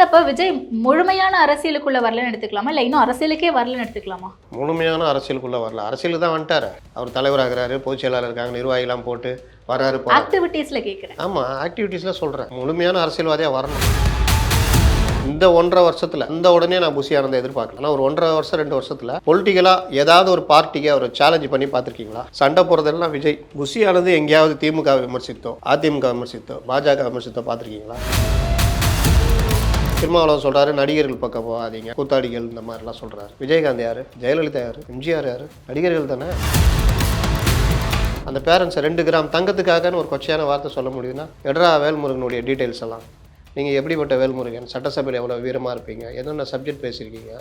இல்ல இப்ப விஜய் முழுமையான அரசியலுக்குள்ள வரலன்னு எடுத்துக்கலாமா? இல்ல இன்னும் அரசியலுக்கே வரலன்னு எடுத்துக்கலாமா? முழுமையான அரசியலுக்குள்ளே வரல. அரசியலுக்கு தான் வந்துட்டாரு. அவர் தலைவராகிறாரு, பொதுச் செயலாளர் இருக்காங்க, நிர்வாகிலாம் போட்டு வராரு போகிறாரு. ஆக்டிவிட்டீஸ்ல கேட்கிறேன். ஆமாம், ஆக்டிவிட்டீஸில் சொல்கிறேன். முழுமையான அரசியல்வாதியாக வரணும். இந்த 1.5 வருஷத்தில் இந்த உடனே நான் புஷி ஆனந்தை எதிர்பார்க்கல. ஆனால் ஒரு 1.5 வருஷம் 2 வருஷத்தில் பொலிட்டிக்கலாக ஏதாவது ஒரு பார்ட்டிக்கு அவர் சேலஞ்ச் பண்ணி பார்த்துருக்கீங்களா? சண்டை போகிறதெல்லாம் விஜய். புஷி ஆனந்த் எங்கேயாவது திமுக விமர்சித்தோ, அதிமுக விமர்சித்தோ, பாஜக விமர்சித்தோ பார்த்துருக்கீங்களா? திருமாவளவன் சொல்கிறாரு நடிகர்கள் பக்கம் போகாதீங்க, கூத்தாடிகள் இந்த மாதிரிலாம் சொல்கிறாரு. விஜயகாந்த் யார்? ஜெயலலிதா யார்? எம்ஜிஆர் யார்? நடிகர்கள் தானே. அந்த பேரண்ட்ஸை 2 கிராம் தங்கத்துக்காகன்னு ஒரு கொச்சையான வார்த்தை சொல்ல முடியுதுன்னா எட்ரா வேல்முருகனுடைய டீட்டெயில்ஸ் எல்லாம். நீங்கள் எப்படிப்பட்ட வேல்முருகன், சட்டசபையில் எவ்வளோ வீரமாக இருப்பீங்க, என்னென்ன சப்ஜெக்ட் பேசியிருக்கீங்க,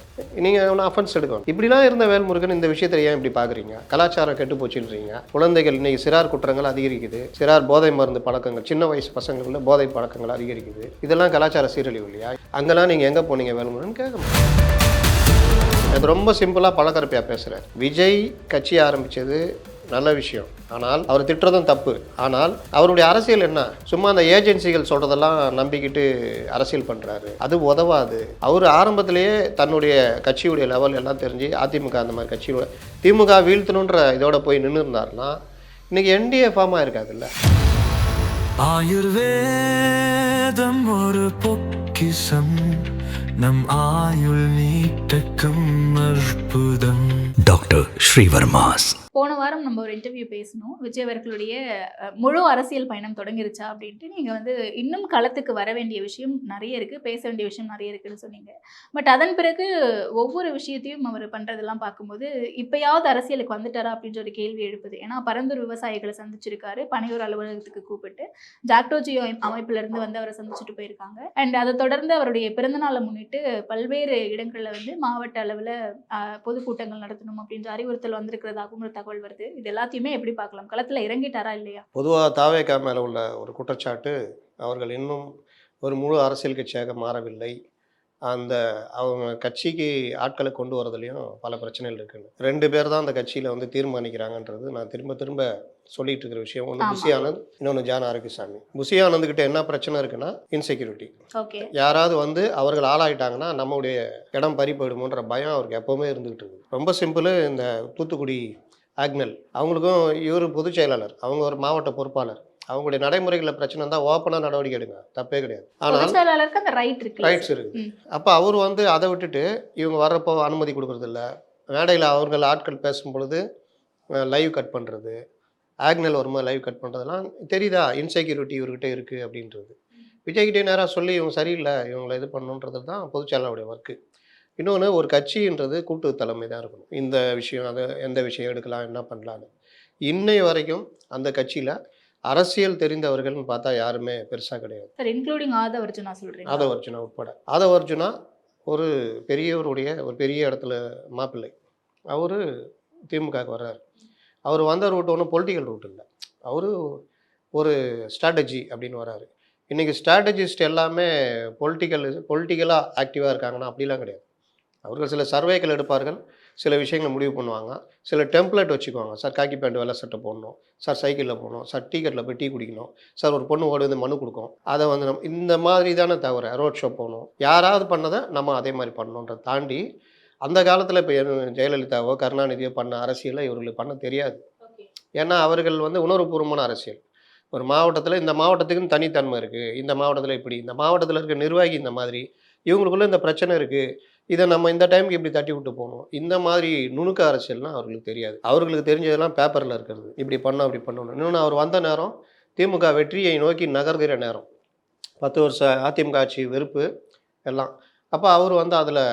நீங்கள் எவ்வளோ அஃபென்ஸ் எடுக்கணும். இப்படிலாம் இருந்த வேல்முருகன் இந்த விஷயத்தை ஏன் இப்படி பார்க்குறீங்க? கலாச்சாரம் கெட்டு போச்சுன்றீங்க. குழந்தைகள் இன்றைக்கி சிறார் குற்றங்கள் அதிகரிக்குது, சிறார் போதை மருந்து பழக்கங்கள், சின்ன வயசு பசங்களில் போதை பழக்கங்கள் அதிகரிக்குது. இதெல்லாம் கலாச்சார சீரழிவு இல்லையா? அங்கெல்லாம் நீங்கள் எங்கே போனீங்க வேல்முருகன் கேட்கணும். அது ரொம்ப சிம்பிளாக பழக்கரப்பையாக பேசுகிறேன். விஜய் கட்சி ஆரம்பித்தது நல்ல விஷயம், ஆனால் அவர் திட்டுறதும் தப்பு. ஆனால் அவருடைய அரசியல் என்ன? சும்மா அந்த ஏஜென்சிகள் சொல்கிறதெல்லாம் நம்பிக்கிட்டு அரசியல் பண்ணுறாரு. அது உதவாது. அவர் ஆரம்பத்திலேயே தன்னுடைய கட்சியுடைய லெவல் எல்லாம் தெரிஞ்சு அதிமுக அந்த மாதிரி கட்சியோட திமுக வீழ்த்தணுன்ற இதோட போய் நின்று இருந்தாருன்னா இன்றைக்கி என்டிஏ ஃபார்ம் ஆயிருக்காதுல்ல. ஆயுர்வேதம் ஒரு பொக்கிஷம், நம் ஆயுள் நீட்டக்கும் அற்புதம். டாக்டர் ஸ்ரீவர்மாஸ். போன வாரம் நம்ம ஒரு இன்டர்வியூ பேசணும். விஜய் அவர்களுடைய முழு அரசியல் பயணம் தொடங்கிருச்சா அப்படின்ட்டு. நீங்கள் வந்து இன்னும் களத்துக்கு வர வேண்டிய விஷயம் நிறைய இருக்குது, பேச வேண்டிய விஷயம் நிறைய இருக்குதுன்னு சொன்னீங்க. பட் அதன் பிறகு ஒவ்வொரு விஷயத்தையும் அவர் பண்ணுறதெல்லாம் பார்க்கும்போது இப்போயாவது அரசியலுக்கு வந்துட்டாரா அப்படின்ற ஒரு கேள்வி எழுப்புது. ஏன்னா பரந்தூர் விவசாயிகளை சந்திச்சிருக்காரு, பனையூர் அலுவலகத்துக்கு கூப்பிட்டு ஜாக்டோஜியோ அமைப்பிலிருந்து வந்து அவரை சந்திச்சுட்டு போயிருக்காங்க. அண்ட் அதை தொடர்ந்து அவருடைய பிறந்தநாளை முன்னிட்டு பல்வேறு இடங்களில் வந்து மாவட்ட அளவில் பொதுக்கூட்டங்கள் நடத்தணும் அப்படின்ற அறிவுறுத்தல் வந்திருக்கிறதாகவும் ஒரு தகவல் வருது. இது எல்லாத்தையுமே எப்படி பார்க்கலாம்? களத்தில் இறங்கிட்டாரா இல்லையா? பொதுவாக தாவேகா மேலே உள்ள ஒரு குற்றச்சாட்டு, அவர்கள் இன்னும் ஒரு முழு அரசியல் கட்சியாக மாறவில்லை. அந்த அவங்க கட்சிக்கு ஆட்களை கொண்டு வரதுலையும் பல பிரச்சனைகள் இருக்குன்னு 2 பேர் தான் அந்த கட்சியில் வந்து தீர்மானிக்கிறாங்கன்றது நான் திரும்ப திரும்ப சொல்லிட்டு இருக்கிற விஷயம். ஒன்று புஷி ஆனந்த், இன்னொன்று ஜான் ஆரோக்கியசாமி. புஷி ஆனந்த்கிட்ட என்ன பிரச்சனை இருக்குன்னா இன்செக்யூரிட்டி. ஓகே, யாராவது வந்து அவர்கள் ஆளாயிட்டாங்கன்னா நம்முடைய இடம் பறி போயிடுமோன்ற பயம் அவருக்கு எப்போவுமே இருந்துகிட்டு இருக்குது. ரொம்ப சிம்பிள். இந்த தூத்துக்குடி ஆக்னல் அவங்களுக்கும் இவர் பொதுச் செயலாளர், அவங்க ஒரு மாவட்ட பொறுப்பாளர், அவங்களுடைய நடைமுறைகளில் பிரச்சனை இருந்தால் ஓப்பனாக நடவடிக்கை எடுங்க, தப்பே கிடையாது. ஆனால் அந்த ரைட்ஸ் இருக்குது. அப்போ அவர் வந்து அதை விட்டுட்டு இவங்க வர்றப்போ அனுமதி கொடுக்குறதில்ல, மேடையில் அவர்கள் ஆட்கள் பேசும் பொழுது லைவ் கட் பண்ணுறது, ஆக்னல் வரும்போது லைவ் கட் பண்ணுறதுலாம் தெரியுதா? இன்செக்யூரிட்டி இவர்கிட்ட இருக்குது அப்படின்றது. விஜய்கிட்டே நேராக சொல்லி இவங்க சரியில்லை, இவங்களை இது பண்ணணுன்றது தான் பொதுச் செயலாளருடைய ஒர்க்கு. இன்னொன்று, ஒரு கட்சின்றது கூட்டு தலைமை தான் இருக்கணும். இந்த விஷயம் அதை எந்த விஷயம் எடுக்கலாம், என்ன பண்ணலான்னு. இன்னை வரைக்கும் அந்த கட்சியில் அரசியல் தெரிந்தவர்கள்னு பார்த்தா யாருமே பெருசாக கிடையாது. சார், இன்க்ளூடிங் ஆதவர்ஜுனா சொல்கிறீங்க? ஆதவர்ஜுனா உட்பட. ஆதவர்ஜுனா ஒரு பெரியவருடைய ஒரு பெரிய இடத்துல மாப்பிள்ளை. அவர் திமுகவுக்கு வர்றார். அவர் வந்த ரூட் ஒன்றும் பொலிட்டிக்கல் ரூட் இல்லை, அவர் ஒரு ஸ்ட்ராட்டஜி அப்படின்னு வர்றாரு. இன்றைக்கி ஸ்ட்ராட்டஜிஸ்ட் எல்லாமே பொலிட்டிக்கலாக ஆக்டிவாக இருக்காங்கன்னா அப்படிலாம் கிடையாது. அவர்கள் சில சர்வேக்கள் எடுப்பார்கள், சில விஷயங்களை முடிவு பண்ணுவாங்க, சில டெம்ப்ளேட் வச்சுக்குவாங்க. சார் காக்கி பேண்ட் வெள்ளை சட்டை போடணும், சார் சைக்கிளில் போகணும், சார் டீ கட்டில் போய் டீ குடிக்கணும், சார் ஒரு பொண்ணு ஓடு வந்து மனு கொடுக்கும், அதை வந்து நம்ம இந்த மாதிரி தானே தவிர ரோட் ஷோ போகணும், யாராவது பண்ணதை நம்ம அதே மாதிரி பண்ணணுன்றதை தாண்டி அந்த காலத்தில் இப்போ ஜெயலலிதாவோ கருணாநிதியோ பண்ண அரசியலை இவர்களுக்கு பண்ண தெரியாது. ஏன்னா அவர்கள் வந்து உணர்வுபூர்வமான அரசியல். ஒரு மாவட்டத்தில் இந்த மாவட்டத்துக்குன்னு தனித்தன்மை இருக்குது, இந்த மாவட்டத்தில் இப்படி, இந்த மாவட்டத்தில் இருக்க நிர்வாகி இந்த மாதிரி, இவங்களுக்குள்ளே இந்த பிரச்சனை இருக்குது, இதை நம்ம இந்த டைமுக்கு இப்படி தட்டி விட்டு போகணும், இந்த மாதிரி நுணுக்க அரசியல்னால் அவர்களுக்கு தெரியாது. அவர்களுக்கு தெரிஞ்சதெல்லாம் பேப்பரில் இருக்கிறது, இப்படி பண்ணோம் அப்படி பண்ணணும். இன்னொன்று, அவர் வந்த நேரம் திமுக வெற்றியை நோக்கி நகர்கிற நேரம், 10 வருஷம் அதிமுக ஆட்சி வெறுப்பு எல்லாம். அப்போ அவர் வந்து அதில்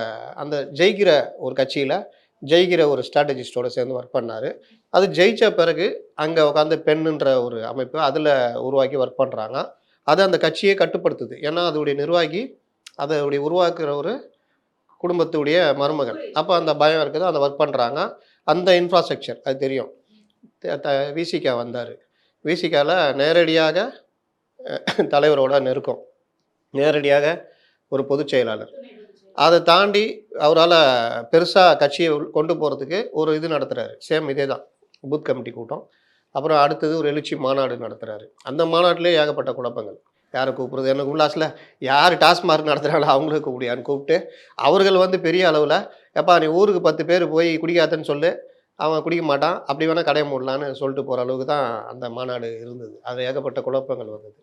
அந்த ஜெயிக்கிற ஒரு கட்சியில் ஜெயிக்கிற ஒரு ஸ்ட்ராட்டஜிஸ்டோடு சேர்ந்து ஒர்க் பண்ணார். அது ஜெயித்த பிறகு அங்கே உட்காந்து பெண்ணுன்ற ஒரு அமைப்பு அதில் உருவாக்கி ஒர்க் பண்ணுறாங்க. அது அந்த கட்சியை கட்டுப்படுத்துது. ஏன்னா அதோடைய நிர்வாகி அதோடைய உருவாக்குற ஒரு குடும்பத்துடைய மருமகன். அப்போ அந்த பயம் இருக்குது, அந்த ஒர்க் பண்ணுறாங்க. அந்த இன்ஃப்ராஸ்ட்ரக்சர் அது தெரியும். விசிகா வந்தார். விசிகாவில் நேரடியாக தலைவரோட நெருக்கம், நேரடியாக ஒரு பொதுச் செயலாளர். அதை தாண்டி அவரால் பெருசாக கட்சியை கொண்டு போகிறதுக்கு ஒரு இது நடத்துகிறாரு. சேம் இதே தான், பூத் கமிட்டி கூட்டம். அப்புறம் அடுத்தது ஒரு எழுச்சி மாநாடு நடத்துகிறாரு. அந்த மாநாட்டிலே ஏகப்பட்ட குழப்பங்கள். யாரை கூப்பிட்றது எனக்கு லாஸ்ட்டில் யார் டாஸ்மார்க் நடத்துகிறாங்களோ அவங்களே கூப்பிடியான்னு கூப்பிட்டு அவர்கள் வந்து பெரிய அளவில் எப்பா நீ ஊருக்கு 10 பேர் போய் குடிக்காதன்னு சொல்லு, அவன் குடிக்க மாட்டான், அப்படி வேணால் கடையை மூடலான்னு சொல்லிட்டு போகிற அளவுக்கு தான் அந்த மாநாடு இருந்தது. அது ஏகப்பட்ட குழப்பங்கள் வந்தது.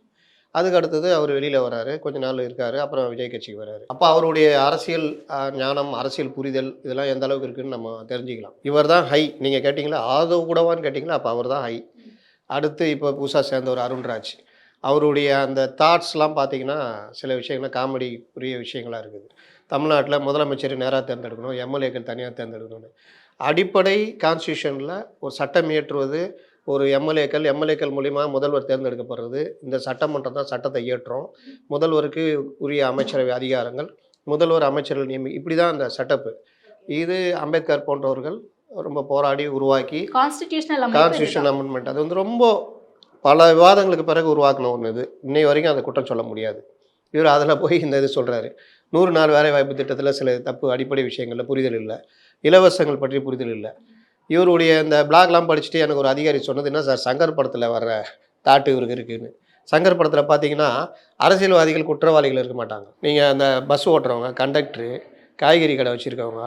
அதுக்கு அடுத்தது அவர் வெளியில் வராரு, கொஞ்ச நாள் இருக்கார், அப்புறம் விஜய் கட்சிக்கு வராரு. அப்போ அவருடைய அரசியல் ஞானம், அரசியல் புரிதல் இதெல்லாம் எந்த அளவுக்கு இருக்குதுன்னு நம்ம தெரிஞ்சுக்கலாம். இவர் தான் ஹை. நீங்கள் கேட்டிங்களா ஆதவ் கூடவான்னு கேட்டிங்களா, அப்போ அவர் தான் ஹை. அடுத்து இப்போ புதுசாக சேர்ந்தவர் அருண்ராஜ். அவருடைய அந்த தாட்ஸ்லாம் பார்த்தீங்கன்னா சில விஷயங்கள் காமெடி புரிய விஷயங்களாக இருக்குது. தமிழ்நாட்டில் முதலமைச்சர் நேராக தேர்ந்தெடுக்கணும், எம்எல்ஏக்கள் தனியாக தேர்ந்தெடுக்கணும்னு அடிப்படை கான்ஸ்டியூஷனில் ஒரு சட்டம் இயற்றுவது, ஒரு எம்எல்ஏக்கள் மூலிமா முதல்வர் தேர்ந்தெடுக்கப்படுறது. இந்த சட்டமன்றம் தான் சட்டத்தை இயற்றும். முதல்வருக்கு உரிய அமைச்சரவை அதிகாரங்கள், முதல்வர் அமைச்சர்கள் இப்படி தான் அந்த செட்டப்பு. இது அம்பேத்கர் போன்றவர்கள் ரொம்ப போராடி உருவாக்கி கான்ஸ்டியூஷன் அமெண்ட்மெண்ட் அது வந்து ரொம்ப பல விவாதங்களுக்கு பிறகு உருவாக்கின ஒன்று. இது இன்னை வரைக்கும் அதை குற்றம் சொல்ல முடியாது. இவர் அதில் போய் இந்த இது சொல்கிறாரு. 100 நாள் வேலை வாய்ப்பு திட்டத்தில் சில தப்பு அடிப்படை விஷயங்களில் புரிதல் இல்லை, இலவசங்கள் பற்றி புரிதல் இல்லை. இவருடைய இந்த பிளாக்லாம் படிச்சுட்டு எனக்கு ஒரு அதிகாரி சொன்னது என்ன சார், சங்கர் படத்தில் வர்ற தாட்டு இவருக்கு இருக்குதுன்னு. சங்கர் படத்தில் பார்த்தீங்கன்னா அரசியல்வாதிகள் குற்றவாளிகள் இருக்க மாட்டாங்க. நீங்கள் அந்த பஸ் ஓட்டுறவங்க, கண்டக்டரு, காய்கறி கடை வச்சுருக்கவங்க,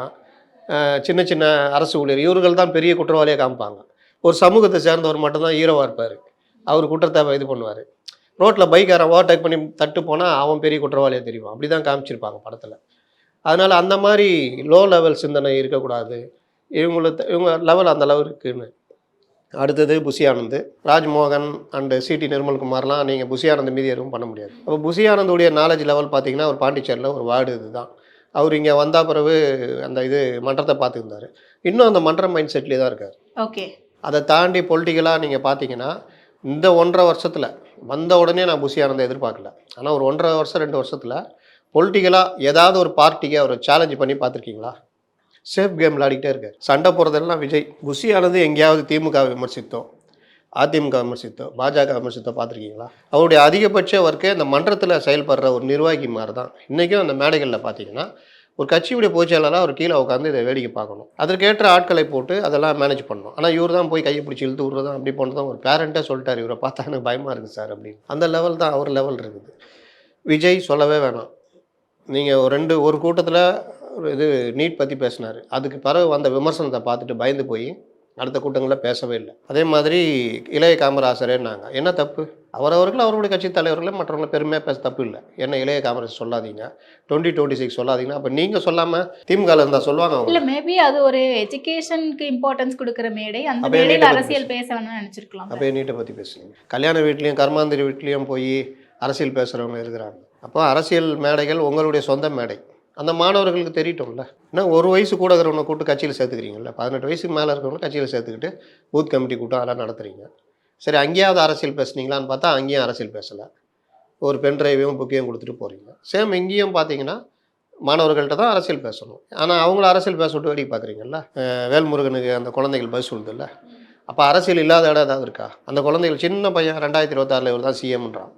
சின்ன சின்ன அரசு ஊழியர், இவர்கள் தான் பெரிய குற்றவாளியாக காமிப்பாங்க. ஒரு சமூகத்தை சேர்ந்தவர் மட்டும்தான் ஹீரோவாக இருப்பார். அவர் குற்றத்தை இது பண்ணுவார். ரோட்டில் பைக்காரன் ஓவர்டேக் பண்ணி தட்டு போனால் அவன் பெரிய குற்றவாளியாக தெரியும். அப்படி தான் காமிச்சிருப்பாங்க படத்தில். அதனால் அந்த மாதிரி லோ லெவல் சிந்தனை இருக்கக்கூடாது. இவங்க லெவல் அந்த லெவல் இருக்குன்னு. அடுத்தது புஷி ஆனந்த், ராஜ்மோகன் அண்டு சிடி நிர்மல்குமார்லாம் நீங்கள் புஷி ஆனந்த் மீதி எதுவும் பண்ண முடியாது. அப்போ புஷி ஆனந்துடைய நாலேஜ் லெவல் பார்த்தீங்கன்னா ஒரு பாண்டிச்சேரியில் ஒரு வார்டு இதுதான். அவர் இங்கே வந்த பிறகு அந்த இது மன்றத்தை பார்த்துருந்தார். இன்னும் அந்த மன்ற மைண்ட் செட்லேயே தான் இருக்கார். ஓகே. அதை தாண்டி பொலிட்டிக்கலாக நீங்கள் பார்த்தீங்கன்னா இந்த 1.5 வருஷத்தில் வந்த உடனே நான் புஷி ஆனந்தை எதிர்பார்க்கல. ஆனால் ஒரு 1.5 வருஷம் 2 வருஷத்தில் பொலிட்டிக்கலாக ஏதாவது ஒரு பார்ட்டிக்கு அவர் சேலஞ்சு பண்ணி பார்த்துருக்கீங்களா? சேஃப் கேம் விளையாடிக்கிட்டே இருக்கார். சண்டை போகிறதெல்லாம் விஜய். புஷி ஆனது எங்கேயாவது திமுக விமர்சித்தோ, அதிமுக விமர்சித்தோ, பாஜக விமர்சித்தோ பார்த்துருக்கீங்களா? அவருடைய அதிகபட்ச ஒர்க்கே இந்த மன்றத்தில் செயல்படுற ஒரு நிர்வாகி மாதிரி தான். இன்றைக்கும் அந்த மேடைகளில் பார்த்தீங்கன்னா ஒரு கட்சியுடைய பொதுச்செயலாளராக அவர் கீழே உட்காந்து இதை வேடிக்கை பார்க்கணும். அதற்கேற்ற ஆட்களை போட்டு அதெல்லாம் மேனேஜ் பண்ணணும். ஆனால் இவர் தான் போய் கையை பிடிச்சி இழுத்து விட்றதான் அப்படி போனதான் ஒரு பேரண்ட்டே சொல்லிட்டார், இவரை பார்த்தா எனக்கு பயமாக இருக்குது சார் அப்படின்னு. அந்த லெவல் தான் அவர் லெவல் இருக்குது. விஜய் சொல்லவே வேணாம். நீங்கள் ஒரு கூட்டத்தில் ஒரு இது நீட் பற்றி பேசினார். அதுக்கு பிறகு வந்த விமர்சனத்தை பார்த்துட்டு பயந்து போய் அடுத்த கூட்டங்களில் பேசவே இல்லை. அதே மாதிரி இளைய காமராசரேன்னாங்க. என்ன தப்பு? அவரவர்கள் அவருடைய கட்சி தலைவர்களே மற்றவங்களை பெருமையாக பேச தப்பு இல்லை. என்ன இளைய காமராஜ் சொல்லாதீங்க, 2026 சொல்லாதீங்கன்னா அப்போ நீங்கள் சொல்லாமல் திமுகவில் இருந்தால் சொல்லுவாங்க. இல்லை, மேபி அது ஒரு எஜுகேஷனுக்கு இம்பார்ட்டன்ஸ் கொடுக்குற மேடை. அந்த மேடையில் அரசியல் பேச வேணும்னு நினச்சிருக்கலாம். அப்போ நீட்டை பற்றி பேசுனீங்க. கல்யாண வீட்லேயும் கர்மாந்திரி வீட்லேயும் போய் அரசியல் பேசுகிறவங்க இருக்கிறாங்க. அப்போ அரசியல் மேடைகள் உங்களுடைய சொந்த மேடை. அந்த மாணவர்களுக்கு தெரியட்டும்ல. ஏன்னா ஒரு வயசு கூட இருக்கிறவனை கூப்பிட்டு கட்சியில் சேர்த்துக்கிறீங்கல்ல. 18 வயசுக்கு மேலே இருக்கிறவங்க கட்சியில் சேர்த்துக்கிட்டு பூத் கமிட்டி கூட்டம் அதெல்லாம் நடத்துகிறீங்க. சரி, அங்கேயாவது அரசியல் பேசுனீங்களான்னு பார்த்தா அங்கேயும் அரசியல் பேசலை. ஒரு பென் டிரைவையும் புக்கையும் கொடுத்துட்டு போகிறீங்க. சேம் இங்கேயும் பார்த்தீங்கன்னா மாணவர்கள்ட்ட தான் அரசியல் பேசணும். ஆனால் அவங்கள அரசியல் பேச விட்டு வேடிக்கை பார்க்குறீங்கல்ல. வேல்முருகனுக்கு அந்த குழந்தைகள் பஸ் சொல்லுதில்ல. அப்போ அரசியல் இல்லாத இடம் ஏதாவது இருக்கா? அந்த குழந்தைகள் சின்ன பையன் 2026 இவர் தான் சிஎம்ன்றான்.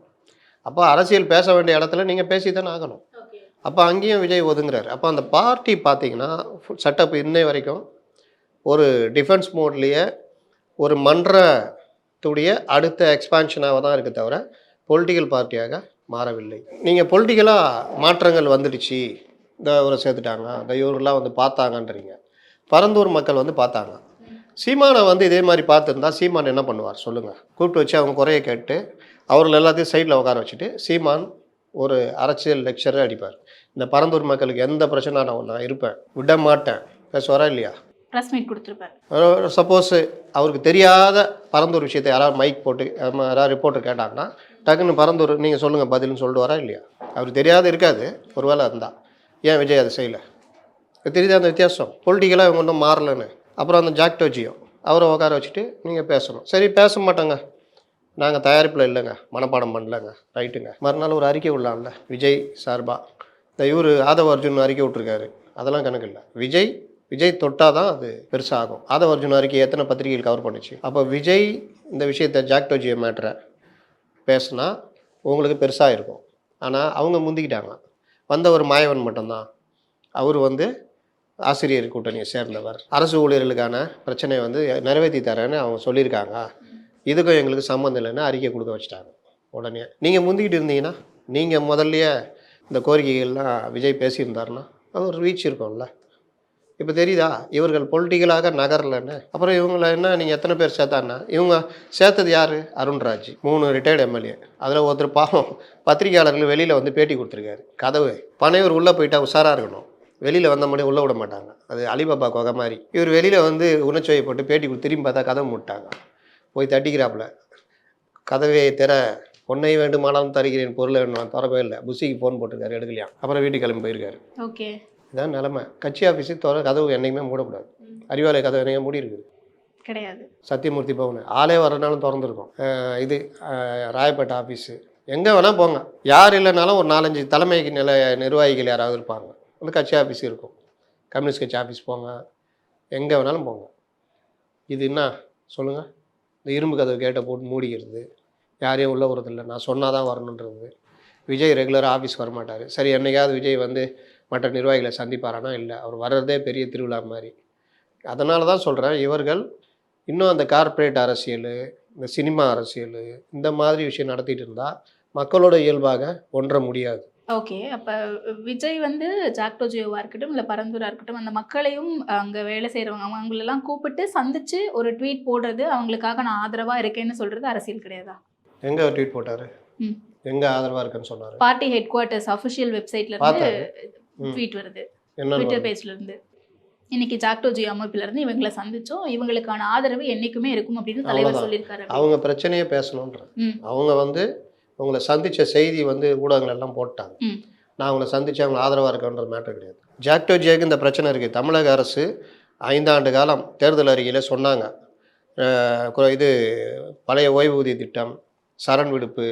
அப்போ அரசியல் பேச வேண்டிய இடத்துல நீங்கள் பேசி தானே ஆகணும். அப்போ அங்கேயும் விஜய் ஒதுங்குறாரு. அப்போ அந்த பார்ட்டி பார்த்தீங்கன்னா செட்டப் இன்னை வரைக்கும் ஒரு டிஃபென்ஸ் மோட்லேயே ஒரு மன்றத்துடைய அடுத்த எக்ஸ்பான்ஷனாக தான் இருக்க தவிர பொலிட்டிக்கல் பார்ட்டியாக மாறவில்லை. நீங்கள் பொலிட்டிக்கலாக மாற்றங்கள் வந்துடுச்சு, இந்த இவரை சேர்த்துட்டாங்க, இந்த இவரெல்லாம் வந்து பார்த்தாங்கன்றீங்க. பரந்தூர் மக்கள் வந்து பார்த்தாங்க. சீமானை வந்து இதே மாதிரி பார்த்துருந்தா சீமான் என்ன பண்ணுவார் சொல்லுங்கள்? கூப்பிட்டு வச்சு அவங்க குறைய கேட்டு அவர்கள் எல்லாத்தையும் சைடில் உட்கார வச்சுட்டு சீமான் ஒரு அரசியல் லெக்சரை அடிப்பார். இந்த பரந்தூர் மக்களுக்கு எந்த பிரச்சனை நான் இருப்பேன், விட மாட்டேன், பேசுவாரா இல்லையா? Press meet கொடுத்துருப்பார். சப்போஸ் அவருக்கு தெரியாத பரந்தூர் விஷயத்தை யாராவது மைக் போட்டு யாராவது ரிப்போர்ட்டர் கேட்டாங்கன்னா டக்குன்னு பரந்தூர் நீங்கள் சொல்லுங்கள் பதில்னு சொல்லிட்டு வரா இல்லையா? அவருக்கு தெரியாத இருக்காது, ஒரு வேளை இருந்தால். ஏன் விஜய் அதை செய்யலை? தெரியுது அந்த வித்தியாசம். பொலிட்டிக்கலாக இவங்க ஒன்றும் மாறலன்னு. அப்புறம் அந்த ஜாக்டோஜியோ அவரை உட்கார வச்சுட்டு நீங்கள் பேசணும். சரி, பேச மாட்டாங்க, நாங்கள் தயாரிப்பில் இல்லைங்க, மனப்பாடம் பண்ணலங்க, ரைட்டுங்க. மறுநாள் ஒரு அறிக்கை விடலாம்ல விஜய் சார்பாக. இந்த இவர் ஆதவ அர்ஜுன் அறிக்கை விட்ருக்காரு, அதெல்லாம் கணக்கு இல்லை. விஜய் தொட்டால் தான் அது பெருசாகும். ஆதவ அர்ஜுன் அறிக்கை எத்தனை பத்திரிகைகள் கவர் பண்ணிச்சு? அப்போ விஜய் இந்த விஷயத்தை ஜாக்டோஜியோ மேட்டரை பேசுனா உங்களுக்கு பெருசாக இருக்கும். ஆனால் அவங்க முந்திக்கிட்டாங்க. வந்த ஒரு மாயவன் மட்டும்தான். அவர் வந்து ஆசிரியர் கூட்டணியை சேர்ந்தவர். அரசு ஊழியர்களுக்கான பிரச்சனையை வந்து நிறைவேற்றி தரேன்னு அவங்க சொல்லியிருக்காங்க. இதுக்கும் எங்களுக்கு சம்மந்தம் இல்லைன்னு அறிக்கை கொடுக்க வச்சுட்டாங்க. உடனே நீங்கள் முந்திக்கிட்டு இருந்தீங்கன்னா, நீங்கள் முதல்லயே இந்த கோரிக்கைகள்லாம் விஜய் பேசியிருந்தாருன்னா அது ஒரு ரீச் இருக்கும்ல. இப்போ தெரியுதா இவர்கள் பொலிட்டிக்கலாக நகரலன்னு. அப்புறம் இவங்கள என்ன நீங்கள் எத்தனை பேர் சேர்த்தான்னா, இவங்க சேர்த்தது யார்? Arunraj 3 retired MLA. அதில் ஒருத்தர் பாவம் பத்திரிகையாளர்கள் வெளியில் வந்து பேட்டி கொடுத்துருக்காரு. கதவு பனையூர் உள்ளே போயிட்டா உஷாராக இருக்கணும், வெளியில் வந்த மாதிரி உள்ளே விட மாட்டாங்க. அது அலிபாபா கொகை மாதிரி. இவர் வெளியில் வந்து உணர்ச்சியை போட்டு பேட்டி கொடுத்து திரும்பி பார்த்தா கதவு மூட்டாங்க. போய் தட்டிக்கிறாப்புல, கதவை திற, பொன்னை வேண்டுமானாலும் தருகிறேன், பொருளை வேணும், திறக்கவே இல்லை. புஷிக்கு ஃபோன் போட்டிருக்காரு, எடுக்கலையாம். அப்புறம் வீட்டுக்கு கிளம்பி போயிருக்காரு. ஓகே, இதான் நிலமை. கட்சி ஆஃபீஸு கதவு என்றைக்குமே மூடக்கூடாது. அறிவாலய கதவு என்னைக்கு மூடி இருக்குது கிடையாது. சத்தியமூர்த்தி பவன் ஆளே வரனாலும் திறந்துருக்கும். இது ராயப்பேட்டை ஆஃபீஸு, எங்கே வேணால் போங்க. யார் இல்லைனாலும் ஒரு 4-5 தலைமைக்கு நிர்வாகிகள் யாராவது இருப்பாங்க. வந்து கட்சி ஆஃபீஸ் இருக்கும். கம்யூனிஸ்ட் கட்சி ஆஃபீஸ் போங்க, எங்கே வேணாலும் போங்க. இது என்ன சொல்லுங்கள்? இந்த இரும்பு கதவு கேட்டை போட்டு மூடிக்கிறது, யாரையும் உள்ள வரதில்லை, நான் சொன்னால் தான் வரணுன்றது. விஜய் ரெகுலராக ஆஃபீஸ் வரமாட்டார். சரி, என்னைக்காவது விஜய் வந்து மற்ற நிர்வாகிகளை சந்திப்பாரானா? இல்லை. அவர் வர்றதே பெரிய திருவிழா மாதிரி. அதனால தான் சொல்கிறேன், இவர்கள் இன்னும் அந்த கார்ப்பரேட் அரசியல், இந்த சினிமா அரசியல், இந்த மாதிரி விஷயம் நடத்திட்டு இருந்தால் மக்களோட இயல்பாக ஒன்ற முடியாது. ஓகே, அப்போ விஜய் வந்து ஜாக்டோ ஜியோவாக இருக்கட்டும் இல்லை பரந்தூராக இருக்கட்டும், அந்த மக்களையும் அங்கே வேலை செய்கிறவங்க அவங்களெல்லாம் கூப்பிட்டு சந்தித்து ஒரு ட்வீட் போடுறது, அவங்களுக்காக நான் ஆதரவாக இருக்கேன்னு சொல்கிறது அரசியல் கிடையாதா? எங்கே ட்வீட் போட்டார்? எங்கே ஆதரவாக இருக்குன்னு சொன்னார்? பார்ட்டி ஹெட் குவார்ட்டர்ஸ் அஃபிஷியல் வெப்சைட்லேருந்து ட்வீட் வருது, ட்விட்டர் பேஜ்லேருந்து. இன்னைக்கு ஜாக்டோ ஜியோ அமைப்பிலேருந்து இவங்களை சந்திச்சோம், இவங்களுக்கான ஆதரவு என்றைக்குமே இருக்கும் அப்படின்னு தலைவர் சொல்லியிருக்காரு. அவங்க பிரச்சனையே பேசணுன்ற, அவங்க வந்து உங்களை சந்தித்த செய்தி வந்து ஊடகங்கள் எல்லாம் போட்டாங்க. நான் அவங்கள சந்தித்து அவங்களை ஆதரவாக இருக்கன்ற மேட்டர் கிடையாது. ஜாக்டோ ஜியோக்கு இந்த பிரச்சனை இருக்குது. தமிழக அரசு 5 ஆண்டு காலம் தேர்தல் அறிக்கையில் சொன்னாங்க, இது பழைய ஓய்வூதிய திட்டம், சரண் விடுப்பு,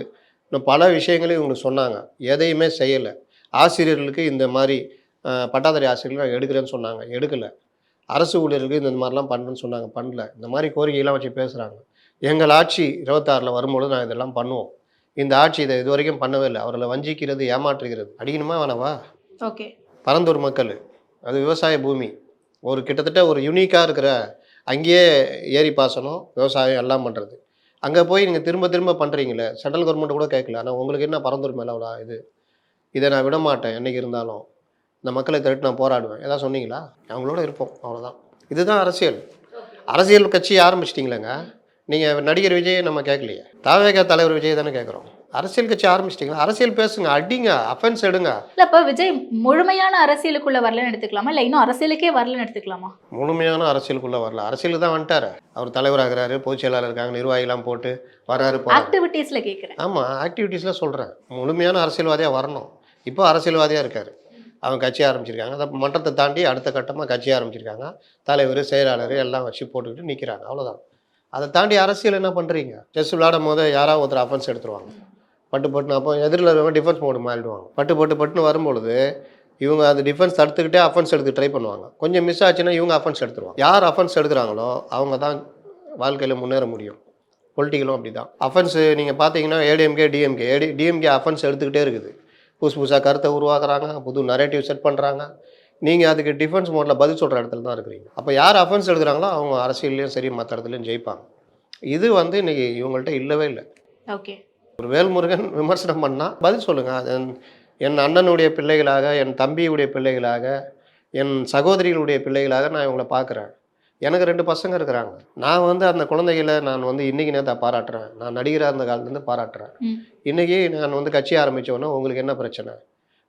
இன்னும் பல விஷயங்களையும் இவங்க சொன்னாங்க. எதையுமே செய்யலை. ஆசிரியர்களுக்கு இந்த மாதிரி பட்டாதாரி ஆசிரியர்கள் எடுக்கிறேன்னு சொன்னாங்க, எடுக்கலை. அரசு ஊழியர்களுக்கு இந்த மாதிரிலாம் பண்ணுறேன்னு சொன்னாங்க, பண்ணல. இந்த மாதிரி கோரிக்கையெல்லாம் வச்சு பேசுகிறாங்க. எங்கள் ஆட்சி 26 வரும்பொழுது நான் இதெல்லாம் பண்ணுவோம். இந்த ஆட்சி இதை இது வரைக்கும் பண்ணவே இல்லை. அவர்களை வஞ்சிக்கிறது, ஏமாற்றுகிறது. அடிக்கணுமா வேணவா? ஓகே, பரந்தூர் மக்கள் அது விவசாய பூமி, ஒரு கிட்டத்தட்ட ஒரு யூனிக்காக இருக்கிற, அங்கேயே ஏரி பாசனம், விவசாயம் எல்லாம் பண்ணுறது. அங்கே போய் நீங்கள் திரும்ப திரும்ப பண்ணுறீங்களே, சென்ட்ரல் கவர்மெண்ட் கூட கேட்கல. ஆனால் உங்களுக்கு என்ன பரந்தூர் மேலே அவ்வளோ இதை நான் விட மாட்டேன், என்றைக்கு இருந்தாலும் இந்த மக்களை திரட்டு நான் போராடுவேன், எதாவது சொன்னீங்களா? அவங்களோட இருப்போம், அவ்வளோதான். இதுதான் அரசியல். அரசியல் கட்சி ஆரம்பிச்சிட்டிங்களேங்க. நீங்கள் நடிகர் விஜயை நம்ம கேட்கலையே, தாவேகா தலைவர் விஜய் தானே கேட்குறோம். அரசியல் கட்சி ஆரம்பிச்சிட்டிங்களா? அரசியல் பேசுங்க, அடிங்க, அஃபென்ஸ் எடுங்க. இல்லை இப்போ விஜய் முழுமையான அரசியலுக்குள்ளே வரலன்னு எடுத்துக்கலாமா, இல்லை இன்னும் அரசியலுக்கே வரலன்னு எடுத்துக்கலாமா? முழுமையான அரசியலுக்குள்ளே வரல, அரசியலுக்கு தான் வந்துட்டார். அவர் தலைவராகிறாரு, பொதுச் செயலாளர் இருக்காங்க, நிர்வாகிலாம் போட்டு வராரு. ஆக்டிவிட்டீஸில் கேட்குறேன். ஆமாம், ஆக்டிவிட்டீஸில் சொல்கிறேன். முழுமையான அரசியல்வாதியாக வரணும். இப்போ அரசியல்வாதியாக இருக்கார். அவங்க கட்சி ஆரம்பிச்சிருக்காங்க. அதை மன்றத்தை தாண்டி அடுத்த கட்டமாக கட்சி ஆரம்பிச்சிருக்காங்க. தலைவர், செயலாளர் எல்லாம் வச்சு போட்டுக்கிட்டு நிற்கிறாங்க, அவ்வளோதான். அதை தாண்டி அரசியல் என்ன பண்ணுறீங்க? செஸ் விளையாடும் போது யாராவது ஒருத்தர் அஃபென்ஸ் எடுத்துருவாங்க, பட்டுன்னு. அப்போ எதிரில் இருக்கவங்க டிஃபென்ஸ் மோடு மாறிடுவாங்க. பட்டுன்னு வரும்பொழுது இவங்க அந்த டிஃபென்ஸ் தடுத்துக்கிட்டே அஃபென்ஸ் எடுத்து ட்ரை பண்ணுவாங்க. கொஞ்சம் மிஸ் ஆச்சுன்னா இவங்க அஃபென்ஸ் எடுத்துருவாங்க. யார் அஃபென்ஸ் எடுக்கிறாங்களோ அவங்க தான் வாழ்க்கையில் முன்னேற முடியும். பொலிட்டிக்கலும் அப்படி தான். அஃபென்ஸு நீங்கள் பார்த்தீங்கன்னா ஏடிஎம்கே, டிஎம்கே அஃபென்ஸ் எடுத்துக்கிட்டே இருக்குது. புதுசாக கருத்தை உருவாக்குறாங்க, புது நரேட்டிவ் செட் பண்ணுறாங்க. நீங்கள் அதுக்கு டிஃபென்ஸ் மோடில் பதில் சொல்கிற இடத்துல தான் இருக்கிறீங்க. அப்போ யார் அஃபென்ஸ் எடுக்கிறாங்களோ அவங்க அரசியல்லையும் சரி மற்ற இடத்துலையும் ஜெயிப்பாங்க. இது வந்து இன்றைக்கி இவங்கள்ட்ட இல்லவே இல்லை. ஓகே, ஒரு வேல்முருகன் விமர்சனம் பண்ணால் பதில் சொல்லுங்கள். என் அண்ணனுடைய பிள்ளைகளாக, என் தம்பியுடைய பிள்ளைகளாக, என் சகோதரிகளுடைய பிள்ளைகளாக நான் இவங்களை பார்க்குறேன். எனக்கு 2 பசங்க இருக்கிறாங்க. நான் வந்து அந்த குழந்தைகளை நான் வந்து இன்றைக்கி நேரத்தை பாராட்டுறேன். நான் நடிகராக இருந்த காலத்துலேருந்து பாராட்டுறேன். இன்றைக்கி நான் வந்து கட்சி ஆரம்பித்தோன்னே உங்களுக்கு என்ன பிரச்சனை?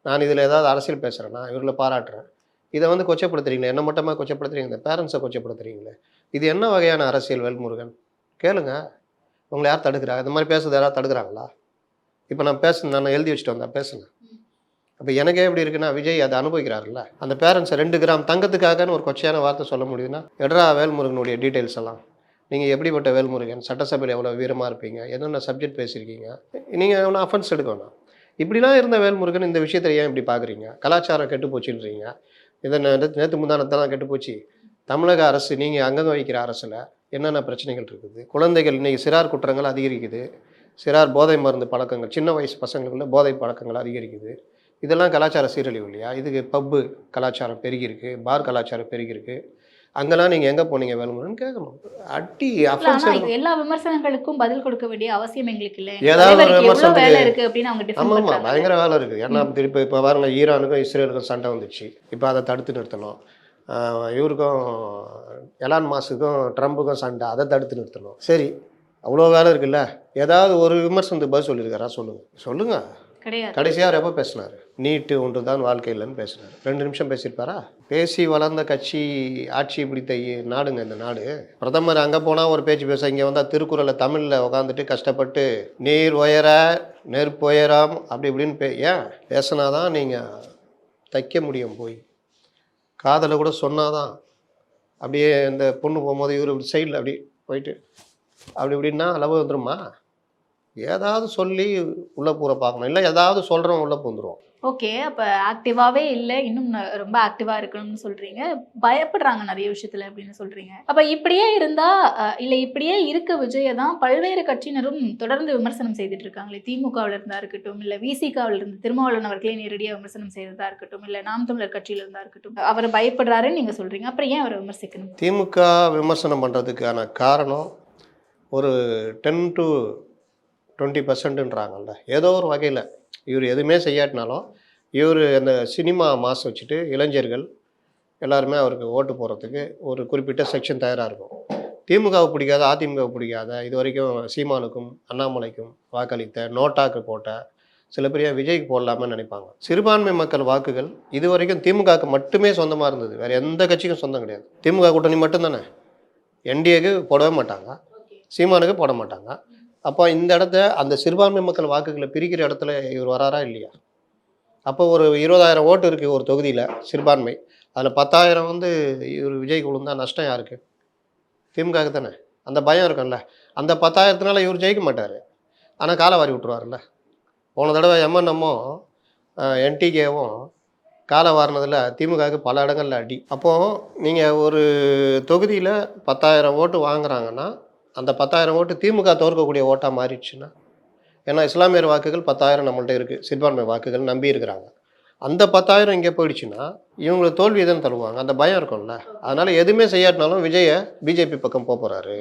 நான் இதில் ஏதாவது அரசியல் பேசுகிறேன்னா இவர்களை பாராட்டுறேன். இதை வந்து கொச்சப்படுத்துறீங்களே, என்ன மட்டுமா கொச்சப்படுத்துறீங்க? இந்த பேரண்ட்ஸை கொச்சப்படுத்துறீங்களே, இது என்ன வகையான அரசியல்? வேல்முருகன் கேளுங்க, உங்களை யார் தடுக்கிறா? இந்த மாதிரி பேசுறது யாராவது தடுக்கிறாங்களா? இப்போ நான் நான் எழுதி வச்சுட்டு வந்தேன், பேசுங்க. அப்போ எனக்கே எப்படி இருக்குன்னா, விஜய் அதை அனுபவிக்கிறாருல்ல. அந்த பேரண்ட்ஸை 2 கிராம் தங்கத்துக்காகன்னு ஒரு கொச்சையான வார்த்தை சொல்ல முடியுதுன்னா, எட்ரா வேல்முருகனுடைய டீட்டெயில்ஸ் எல்லாம். நீங்கள் எப்படிப்பட்ட வேல்முருகன், சட்டசபையில் எவ்வளோ வீரமாக இருப்பீங்க, என்னென்ன சப்ஜெக்ட் பேசியிருக்கீங்க, நீங்கள் எவ்வளோ அஃபென்ஸ் எடுக்க வேணாம். இப்படிலாம் இருந்த வேல்முருகன் இந்த விஷயத்தை ஏன் இப்படி பார்க்குறீங்க? கலாச்சாரம் கெட்டு போச்சுன்றீங்க. இதை நேற்று முந்தானத்தெல்லாம் கெட்டு போச்சு. தமிழக அரசு, நீங்கள் அங்கம் வகிக்கிற அரசில் என்னென்ன பிரச்சனைகள் இருக்குது? குழந்தைகள் இன்றைக்கி சிறார் குற்றங்கள் அதிகரிக்குது. சிறார் போதை மருந்து பழக்கங்கள், சின்ன வயசு பசங்களுக்குள்ள போதை பழக்கங்கள் அதிகரிக்குது. இதெல்லாம் கலாச்சார சீரழிவு இல்லையா? இதுக்கு பப்பு கலாச்சாரம் பெருகிருக்கு, பார் கலாச்சாரம் பெருகிருக்கு. அங்கெல்லாம் நீங்கள் எங்கே போனீங்க வேலுமுருகன் கேட்கணும். அடி இல்ல, அஃபென்ஸ் ஆனா எடுக்கணும். எல்லா விமர்சனங்களுக்கும் பதில் கொடுக்க வேண்டிய அவசியம் எங்களுக்கு இல்ல. ஏதாவது ஒரு தலைவருக்கு எவ்வளவு விமர்சனத்துக்கு வேலை இருக்கு அப்படின்னு அவங்க டிஃபெண்ட் ஆமாம் பண்றாங்க. பயங்கர வேலை இருக்குது. ஏன்னா திருப்பி இப்போ பாருங்க, ஈரானுக்கும் இஸ்ரேலுக்கும் சண்டை வந்துச்சு. இப்போ அதை தடுத்து நிறுத்தணும். இவருக்கும் எலான் மாஸுக்கும் ட்ரம்புக்கும் சண்டை, அதை தடுத்து நிறுத்தணும். சரி, அவ்வளோ வேலை இருக்குல்ல. ஏதாவது ஒரு விமர்சனத்துக்கு பதில் சொல்லியிருக்காரா சொல்லுங்கள். கிடையாது. கடைசியாக எப்போ பேசினார்? நீட்டு ஒன்று தான் வாழ்க்கையில்னு பேசினார். 2 நிமிஷம் பேசியிருப்பாரா? பேசி வளர்ந்த கட்சி, ஆட்சி பிடித்த நாடுங்க இந்த நாடு. பிரதமர் அங்கே போனால் ஒரு பேச்சு பேச, இங்கே வந்தால் திருக்குறளை தமிழில் உட்காந்துட்டு கஷ்டப்பட்டு நீர் உயர நெருப்பு உயரம் அப்படி இப்படின்னு ஏன் பேசினாதான் நீங்கள் தைக்க முடியும். போய் காதலை கூட சொன்னாதான். அப்படியே இந்த பொண்ணு போகும்போது இவர் சைடில் அப்படி போயிட்டு அப்படி இப்படின்னா அளவு வந்துடுமா? ஏதாவது சொல்லி உள்ளே பூர பார்க்கணும். இல்லை ஏதாவது சொல்கிறோம் உள்ளே பூந்துருவோம். ஓகே, அப்ப ஆக்டிவாவே இல்ல, இன்னும் ரொம்ப ஆக்டிவா இருக்கணும்னு சொல்றீங்க. பயப்படுறாங்க நிறைய விஷயத்துல அப்படின்னு சொல்றீங்க. அப்ப இப்படியே இருந்தா இல்ல இப்படியே இருக்க விஜயை தான் பல்வேறு கட்சியினரும் தொடர்ந்து விமர்சனம் செய்துட்டு இருக்காங்களே. திமுகவில் இருந்தா இருக்கட்டும், இல்ல விசிகாவில் இருந்து திருமாவளவன் அவர்களே நேரடியாக விமர்சனம் செய்ததா இருக்கட்டும், இல்ல நாம் தமிழர் கட்சியில இருந்தா இருக்கட்டும், அவர் பயப்படுறாருன்னு நீங்க சொல்றீங்க. அப்புறம் ஏன் அவரை விமர்சிக்கணும்? திமுக விமர்சனம் பண்ணுறதுக்கான காரணம் ஒரு 10 to 20%ன்றாங்கல்ல. ஏதோ ஒரு வகையில் இவர் எதுவுமே செய்யாட்டினாலும் இவர் அந்த சினிமா மாஸ் வச்சுட்டு இளைஞர்கள் எல்லாருமே அவருக்கு ஓட்டு போடுறதுக்கு ஒரு குறிப்பிட்ட செக்ஷன் தயாராக இருக்கும். திமுகவை பிடிக்காத, அதிமுகவை பிடிக்காத, இது வரைக்கும் சீமானுக்கும் அண்ணாமலைக்கும் வாக்களித்த, நோட்டாக்கு போட்ட சில பேர் விஜய்க்கு போடலாமல் நினைப்பாங்க. சிறுபான்மை மக்கள் வாக்குகள் இது வரைக்கும் திமுகவுக்கு மட்டுமே சொந்தமாக இருந்தது. வேறு எந்த கட்சிக்கும் சொந்தம் கிடையாது. திமுக கூட்டணி மட்டும்தானே. என்டிஏக்கு போடவே மாட்டாங்க, சீமானுக்கு போட மாட்டாங்க. அப்போ இந்த இடத்த அந்த சிறுபான்மை மக்கள் வாக்குகளை பிரிக்கிற இடத்துல இவர் வராரா இல்லையா? அப்போ ஒரு 20,000 ஓட்டு இருக்குது ஒரு தொகுதியில் சிறுபான்மை. அதில் 10,000 வந்து இவர் விஜய்க்கு விழுந்தா நஷ்டம் யாருக்கு? திமுகவுக்கு தானே. அந்த பயம் இருக்கும்ல. அந்த 10,000த்தினால இவர் ஜெயிக்க மாட்டார். ஆனால் காலை வாரி விட்டுருவார்ல. போன தடவை எம்என்எம்மும் என்டிகேவும் காலை வாரினதில் திமுகவுக்கு பல இடங்களில் அடி. அப்போது நீங்கள் ஒரு தொகுதியில் 10,000 ஓட்டு வாங்குறாங்கன்னா அந்த 10,000 ஓட்டு திமுக தோற்கக்கூடிய ஓட்டாக மாறிடுச்சுன்னா, ஏன்னா இஸ்லாமியர் வாக்குகள் 10,000 நம்மள்ட்ட இருக்குது, சிறுபான்மை வாக்குகள் நம்பி இருக்கிறாங்க. அந்த 10,000 இங்கே போயிடுச்சுன்னா இவங்களை தோல்வி எதுன்னு தருவாங்க. அந்த பயம் இருக்கும்ல. அதனால் எதுவுமே செய்யாட்டினாலும் விஜயை பிஜேபி பக்கம் போகிறாரு,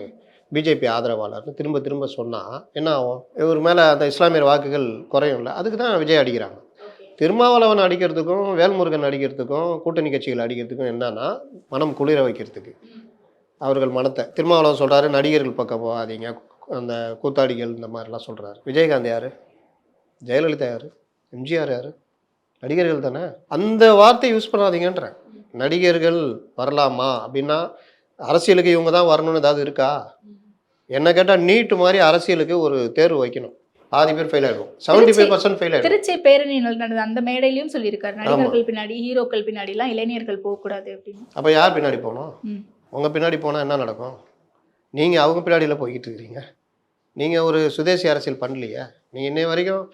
பிஜேபி ஆதரவாளர்னு திரும்ப திரும்ப சொன்னால் என்ன ஆகும்? இவர் மேலே அந்த இஸ்லாமியர் வாக்குகள் குறையும்ல. அதுக்கு தான் விஜய் அடிக்கிறாங்க. திருமாவளவன் அடிக்கிறதுக்கும் வேல்முருகன் அடிக்கிறதுக்கும் கூட்டணி கட்சிகள் அடிக்கிறதுக்கும் என்னன்னா, மனம் குளிர வைக்கிறதுக்கு அவர்கள் மனத்தை. திருமாவளவன் சொல்கிறாரு நடிகர்கள் பக்கம் போகாதீங்க, அந்த கூத்தாடிகள் இந்த மாதிரிலாம் சொல்கிறாரு. விஜயகாந்த் யார்? ஜெயலலிதா யார்? எம்ஜிஆர் யார்? நடிகர்கள் தானே. அந்த வார்த்தை யூஸ் பண்ணாதீங்கன்றேன். நடிகர்கள் வரலாமா அப்படின்னா அரசியலுக்கு இவங்க தான் வரணும்னு ஏதாவது இருக்கா? என்ன கேட்டால் நீட்டு மாதிரி அரசியலுக்கு ஒரு தேர்வு வைக்கணும். பாதி பேர் ஃபெயில் ஆகிடும், 75% ஃபெயில் ஆகிடும். திருச்சி பேரணி நடந்த அந்த மேடையிலையும் சொல்லியிருக்காரு, நடிகர்கள் பின்னாடி, ஹீரோக்கள் பின்னாடிலாம் இளைஞர்கள் போகக்கூடாது அப்படின்னு. அப்போ யார் பின்னாடி போகணும்? உங்கள் பின்னாடி போனால் என்ன நடக்கும்? நீங்கள் அவங்க பின்னாடியில் போய்கிட்டு இருக்கிறீங்க. நீங்கள் ஒரு சுதேசி அரசியல் பண்ணலையே. நீங்கள் இன்னை வரைக்கும்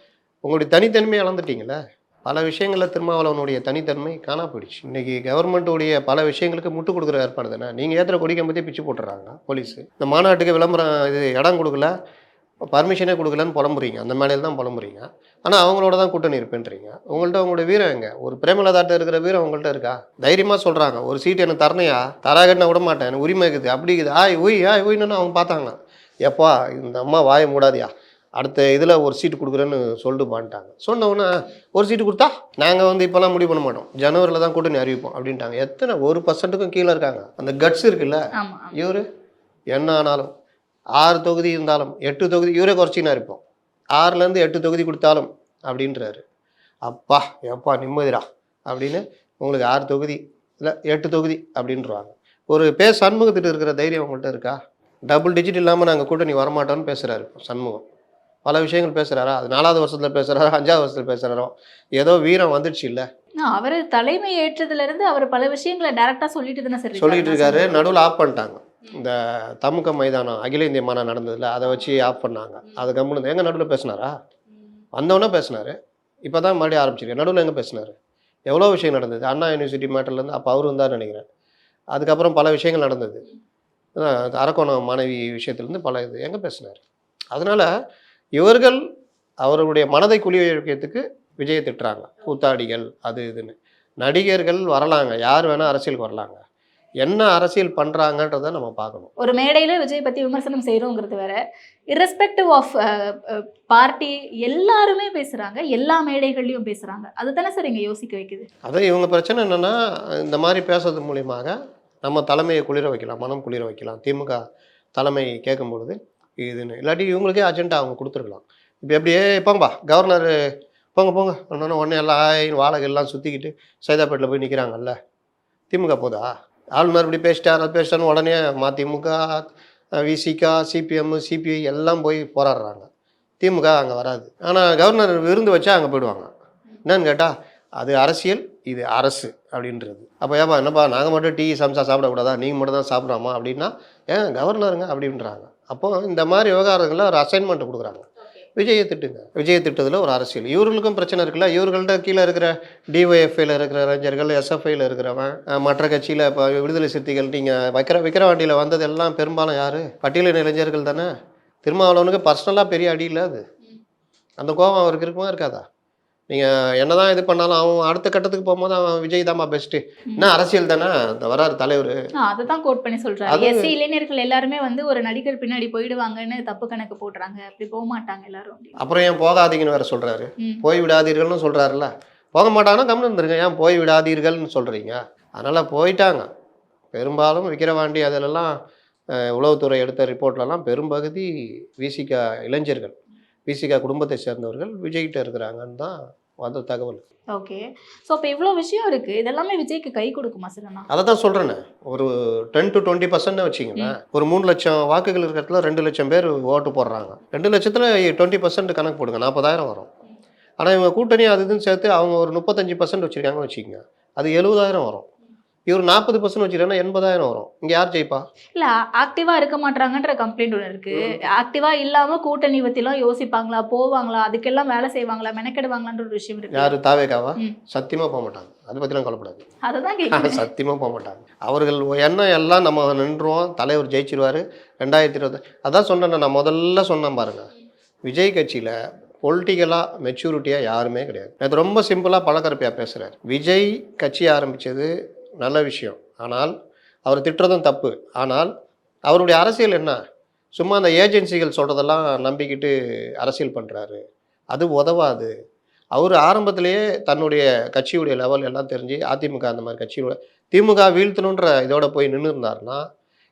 உங்களுடைய தனித்தன்மையை இழந்துட்டீங்களே. பல விஷயங்களில் திருமாவளவனுடைய தனித்தன்மை காணா போயிடுச்சு. இன்றைக்கி கவர்மெண்ட்டுடைய பல விஷயங்களுக்கு முட்டு கொடுக்குற ஏற்பாடு தானே. நீங்கள் ஏற்றுற கொடிக்க பற்றி பிச்சு போட்டுறாங்க போலீஸு. இந்த மாநாட்டுக்கு விளம்பரம் இது இடம் கொடுக்கல, பர்மிஷனே கொடுக்கலன்னு புலம்புறீங்க. அந்த மேடையில் தான் புலம்புறீங்க. ஆனால் அவங்களோட தான் கூட்டணி இருப்பேன்றீங்க. உங்கள்கிட்ட உங்களுடைய வீரம் எங்கே? ஒரு பிரேமலதாட்ட இருக்கிற வீரம் உங்கள்கிட்ட இருக்கா? தைரியமாக சொல்கிறாங்க, ஒரு சீட்டு எனக்கு தரணையா, தராகட்டினா விட மாட்டேன், எனக்கு உரிமை இருக்குது, அப்படி இருக்குது, ஆய் உயின்னு அவங்க பார்த்தாங்க. எப்பா இந்த அம்மா வாயை மூடாதியா, அடுத்த இதில் ஒரு சீட்டு கொடுக்குறேன்னு சொல்லிட்டு பான்ட்டாங்க. சொன்னவுடனே ஒரு சீட்டு கொடுத்தா நாங்கள் வந்து இப்போலாம் முடிவு பண்ண மாட்டோம், ஜனவரியில் தான் கூட்டணி அறிவிப்போம் அப்படின்ட்டாங்க. எத்தனை 1% கீழே இருக்காங்க. அந்த கட்ஸ் இருக்குல்ல. இவர் என்ன ஆனாலும் 6 தொகுதி இருந்தாலும் 8 தொகுதி இவரே குறைச்சின்னா இருப்போம். 6லேருந்து 8 தொகுதி கொடுத்தாலும் அப்படின்றாரு. அப்பா எப்பா நிம்மதிரா அப்படின்னு உங்களுக்கு 6 தொகுதி இல்லை 8 தொகுதி அப்படின்றாங்க. ஒரு சண்முகத்திட்டு இருக்கிற தைரியம் உங்கள்கிட்ட இருக்கா? டபுள் டிஜிட் இல்லாமல் நாங்கள் கூட்டணி வரமாட்டோம்னு பேசுகிறாரு சண்முகம். பல விஷயங்கள் பேசுகிறாரா? அது 4வது வருஷத்தில் பேசுகிறாரோ 5வது வருஷத்தில் பேசுகிறாரோ, ஏதோ வீரம் வந்துடுச்சு இல்லை. அவர் தலைமை ஏற்றதுலேருந்து அவர் பல விஷயங்களை டேரெக்டாக சொல்லிட்டு தானே சார் சொல்லிட்டு இருக்காரு. நடுவில் ஆஃப் பண்ணிட்டாங்க. இந்த தமுக மைதானம் அகில இந்திய மாநாடு நடந்ததில்ல, அதை வச்சு ஆஃப் பண்ணாங்க. அது கம்முன்னு எங்கே நடுவில் பேசினாரா? வந்தவொடனே பேசினார். இப்போ தான் மறுபடியும் ஆரம்பிச்சிருக்கு. நடுவில் எங்கே பேசினார்? எவ்வளோ விஷயம் நடந்தது. அண்ணா யூனிவர்சிட்டி மேட்டர்லேருந்து அப்போ அவர் இருந்தார் நினைக்கிறேன். அதுக்கப்புறம் பல விஷயங்கள் நடந்தது. அரக்கோணம் மாணவி விஷயத்துலேருந்து பல இது எங்கே பேசினார்? அதனால் இவர்கள் அவர்களுடைய மனதை குளிய வைக்கிறதுக்கு விஜயை திட்டுறாங்க. கூத்தாடிகள் அது இதுன்னு. நடிகர்கள் வரலாங்க, யார் வேணால் அரசியலுக்கு வரலாங்க. என்ன அரசியல் பண்ணுறாங்கன்றதை நம்ம பார்க்கணும். ஒரு மேடையில் விஜய் பற்றி விமர்சனம் செய்கிறோங்கிறது வேற, irrespective ஆஃப் பார்ட்டி எல்லாருமே பேசுகிறாங்க, எல்லா மேடைகள்லையும் பேசுகிறாங்க. அதுதானே சார் இங்கே யோசிக்க வைக்குது. அது இவங்க பிரச்சனை என்னென்னா, இந்த மாதிரி பேசுறது மூலியமாக நம்ம தலைமையை குளிர வைக்கலாம், மனம் குளிர வைக்கலாம். திமுக தலைமை கேட்கும் பொழுது இதுன்னு இல்லாட்டி இவங்களுக்கே அஜெண்டா அவங்க கொடுத்துருக்கலாம். இப்போ எப்படியே போங்கப்பா கவர்னர் போங்க போங்க உடனே எல்லாம் வாழகெல்லாம் சுற்றிக்கிட்டு சைதாப்பேட்டில் போய் நிற்கிறாங்கல்ல, திமுக போதா? ஆளுநர் இப்படி பேசிட்டார் அது பேசிட்டான்னு உடனே மதிமுக, விசிகா, சிபிஎம், சிபிஐ எல்லாம் போய் போராடுறாங்க. திமுக அங்கே வராது. ஆனால் கவர்னர் விருந்து வச்சா அங்கே போயிடுவாங்க. என்னன்னு கேட்டால் அது அரசியல், இது அரசு அப்படின்றது. அப்போ ஏப்பா என்னப்பா நாங்கள் மட்டும் டீ சம்சா சாப்பிடக்கூடாதா, நீங்கள் மட்டும் தான் சாப்பிட்றாமா அப்படின்னா, ஏன் கவர்னருங்க அப்படின்றாங்க. அப்போ இந்த மாதிரி விவகாரங்களில் ஒரு அசைன்மெண்ட் கொடுக்குறாங்க. விஜயை திட்டுங்க, விஜயை திட்டத்தில் ஒரு அரசியல். இவர்களுக்கும் பிரச்சனை இருக்குல்ல, இவர்கள்ட்ட கீழே இருக்கிற டிஒஎஃப்ஐயில் இருக்கிற இளைஞர்கள், எஸ்எஃப்ஐயில் இருக்கிறவன், மற்ற கட்சியில் இப்போ விடுதலை சிறுத்தைகள், நீங்கள் விக்கிரவாண்டியில் வந்தது எல்லாம் பெரும்பாலும் யார்? பட்டியலின இளைஞர்கள் தானே. திருமாவளவனுக்கு பர்சனலாக பெரிய அடி இல்லை அது. அந்த கோபம் அவருக்கு இருக்குமா இருக்காதா? நீங்கள் என்ன தான் இது பண்ணாலும் அவன் அடுத்த கட்டத்துக்கு போகும்போது அவன் விஜய் தான்மா பெஸ்ட்டு. என்ன அரசியல் தானே இந்த வராரு தலைவர். அதை தான் கோட் பண்ணி சொல்கிறாரு. எஸ்சி இளைஞர்கள் எல்லாருமே வந்து ஒரு நடிகர் பின்னாடி போயிடுவாங்கன்னு தப்பு கணக்கு போடுறாங்க. அப்படி போக மாட்டாங்க எல்லாரும். அப்புறம் ஏன் போகாதீங்கன்னு வேற சொல்கிறாரு, போய் விடாதீர்கள்னு சொல்கிறாருல்ல. போக மாட்டாங்கன்னா கம்முன்னு இருந்துருங்க, ஏன் போய் விடாதீர்கள்னு சொல்கிறீங்க? அதனால் போயிட்டாங்க. பெரும்பாலும் விக்கிரவாண்டி அதிலெல்லாம் உளவுத்துறை எடுத்த ரிப்போர்ட்லலாம் பெரும்பகுதி விசிகா இளைஞர்கள், விசிகா குடும்பத்தை சேர்ந்தவர்கள் விஜய்கிட்ட இருக்கிறாங்கன்னு தான் வந்த தகவல். ஓகே. ஸோ இப்போ இவ்வளோ விஷயம் இருக்குது, இதெல்லாமே விஜய்க்கு கை கொடுக்குமா சார்? அதை தான் சொல்கிறேனே, ஒரு 10 to 20% வச்சிங்களேன். ஒரு 3 லட்சம் வாக்குகள் இருக்கிறதுல 2 லட்சம் பேர் ஓட்டு போடுறாங்க. 2 லட்சத்தில் 20% கணக்கு போடுங்க, 40,000 வரும். ஆனால் இவங்க கூட்டணி அது இதுன்னு சேர்த்து அவங்க ஒரு 35% வச்சுருக்காங்கன்னு வச்சுக்கோங்க, அது 70,000 வரும். இவர் 40% வச்சுருக்காங்கன்னா 80,000 வரும். இங்கே யார் ஜெயிப்பா? இல்லை, ஆக்டிவாக இருக்க மாட்டாங்கன்ற கம்ப்ளைண்ட் ஒன்று இருக்குது. ஆக்டிவாக இல்லாமல் கூட்டணி பற்றிலாம் யோசிப்பாங்களா, போவாங்களா, அதுக்கெல்லாம் வேலை செய்வாங்களா, மெனக்கெடுவாங்களான்ற ஒரு விஷயம் இருக்குது. யார்? தாவேகாவா? சத்தியமாக போக மாட்டாங்க. அதை பற்றிலாம் கவலைப்படாது. அதை தான் கேட்குறேன். சத்தியமாக போக மாட்டாங்க. அவர்கள் எண்ணம் எல்லாம் நம்ம நின்றுவோம், தலைவர் ஜெயிச்சிருவார் 2020. அதான் சொன்னேன் நான் முதல்ல சொன்னேன் பாருங்கள், விஜய் கட்சியில் பொலிட்டிக்கலாக மெச்சூரிட்டியாக யாருமே கிடையாது. அது ரொம்ப சிம்பிளாக பழக்கரப்பையாக பேசுகிறார். விஜய் கட்சி ஆரம்பித்தது நல்ல விஷயம், ஆனால் அவர் திட்டுறதும் தப்பு. ஆனால் அவருடைய அரசியல் என்ன? சும்மா அந்த ஏஜென்சிகள் சொல்கிறதெல்லாம் நம்பிக்கிட்டு அரசியல் பண்ணுறாரு. அது உதவாது. அவர் ஆரம்பத்திலேயே தன்னுடைய கட்சியுடைய லெவல் எல்லாம் தெரிஞ்சு அதிமுக அந்த மாதிரி கட்சியோட திமுக வீழ்த்தணுன்ற இதோட போய் நின்று இருந்தாருன்னா